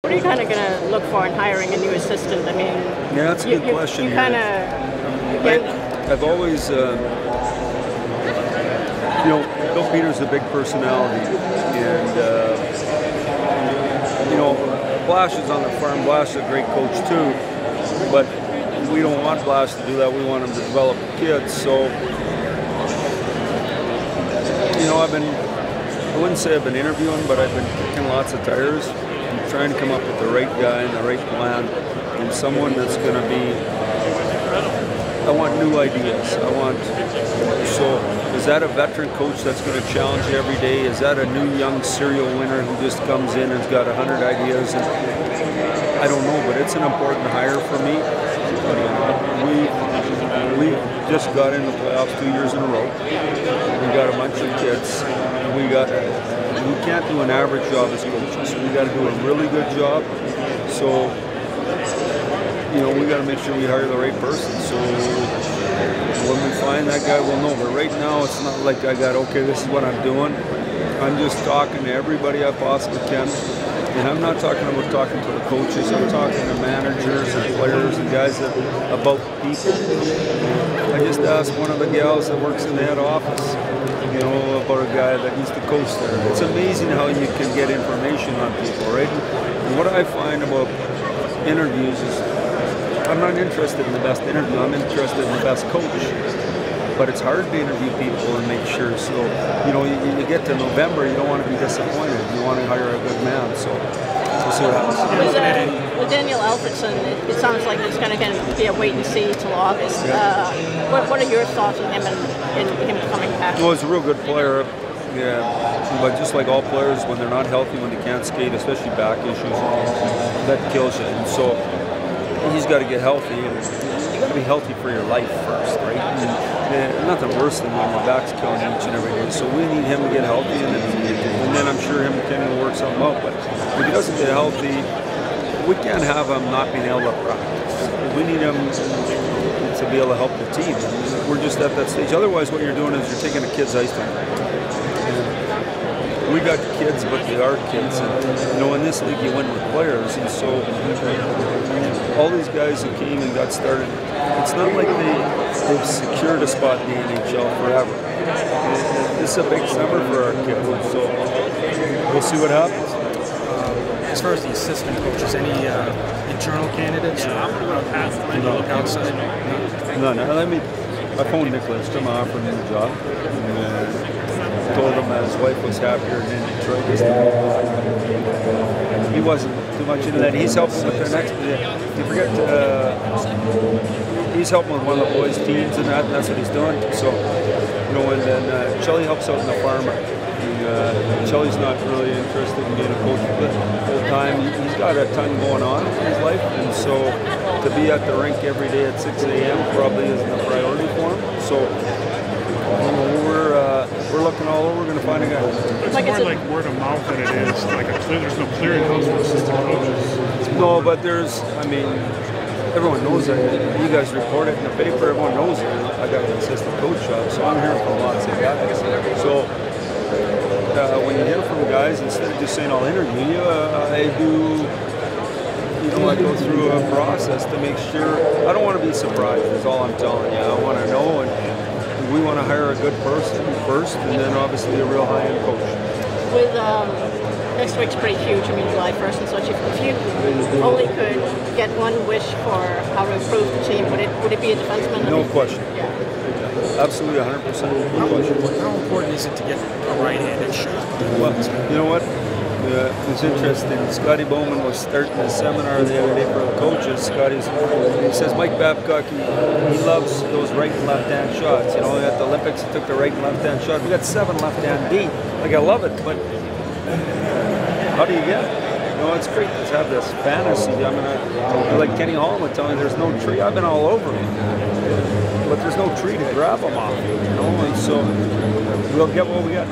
What are you kind of going to look for in hiring a new assistant? I mean, yeah, that's a good question. You kind of, I've always, Bill Peter's a big personality, and Blash is on the farm. Blash is a great coach too, but we don't want Blash to do that. We want him to develop kids. So, I wouldn't say I've been interviewing, but I've been kicking lots of tires and trying to come up with the right guy and the right plan, and someone that's going to be, I want new ideas. So is that a veteran coach that's going to challenge you every day? Is that a new young serial winner who just comes in and's got 100 ideas? And I don't know, but it's an important hire for me. We just got in the playoffs 2 years in a row. We got a bunch of kids. We can't do an average job as coaches. We got to do a really good job. So, we got to make sure we hire the right person. So when we find that guy, we'll know. But right now, it's not like this is what I'm doing. I'm just talking to everybody I possibly can. And I'm not talking about talking to the coaches. I'm talking to managers and players and guys about people. I just asked one of the gals that works in the head office, about a guy that used to coach there. It's amazing how you can get information on people, right? And what I find about interviews is I'm not interested in the best interview. I'm interested in the best coach. But it's hard to interview people and make sure. So, you get to November, you don't want to be disappointed. You want to hire a good man. So, we'll see what happens. With Daniel Alfredson, it sounds like it's going to be a wait and see till August. Yeah. What are your thoughts on him and him coming back? Well, he's a real good player. Yeah, but just like all players, when they're not healthy, when they can't skate, especially back issues, that kills you. And so he's got to get healthy. And you got to be healthy for your life first, right? And nothing worse than when your back's killing you each and every day. So we need him to get healthy, and then I'm sure him and Kenny will work something out. But if he doesn't get healthy, we can't have him not being able to practice. We need him to be able to help the team. We're just at that stage. Otherwise, what you're doing is you're taking a kid's ice time. We got kids, but they are kids. And, in this league, you win with players. And so all these guys who came and got started, it's not like they've secured a spot in the NHL forever. This is a big summer for our kids. So we'll see what happens. As far as the assistant coaches, any internal candidates? No. Look outside? No. I phoned Nicholas to offer him a job. And told him that his wife was happier in Detroit. He wasn't too much into that. He's helping with their next. You forget, he's helping with one of the boys' teams and that's what he's doing. So, and then Shelly helps out in the farm. Shelly's not really interested in being a coach full time. He's got a ton going on in his life, and so to be at the rink every day at 6 a.m. probably isn't a priority for him. So we're looking all over. We're going to find a guy. It's more like word of mouth than it is there's no clearinghouse for assistant coaches. No, but everyone knows that. You guys report it in the paper. Everyone knows it. I got an assistant coach job, so I'm hearing from lots of guys. So when you hear from guys, instead of just saying I'll interview you, I go through a process to make sure. I don't want to be surprised. Is all I'm telling you. I want to know, and we want to hire a good person first, and then obviously a real high-end coach. With next week's pretty huge. I mean, July 1st and such. If you only could get one wish for how to improve the team, would it be a defenseman? No question. Yeah. Absolutely, 100%. No question. How important is it to get a right-handed shot? Well, you know what? It's interesting. Scotty Bowman was starting a seminar the other day for the coaches. He says Mike Babcock, he loves those right and left-hand shots. At the Olympics, he took the right and left-hand shot. We got 7 left-hand D. I love it, but how do you get it? It's great to have this fantasy. Like Kenny Hall would tell me, there's no tree. I've been all over him, but there's no tree to grab them off. And so we'll get what we got.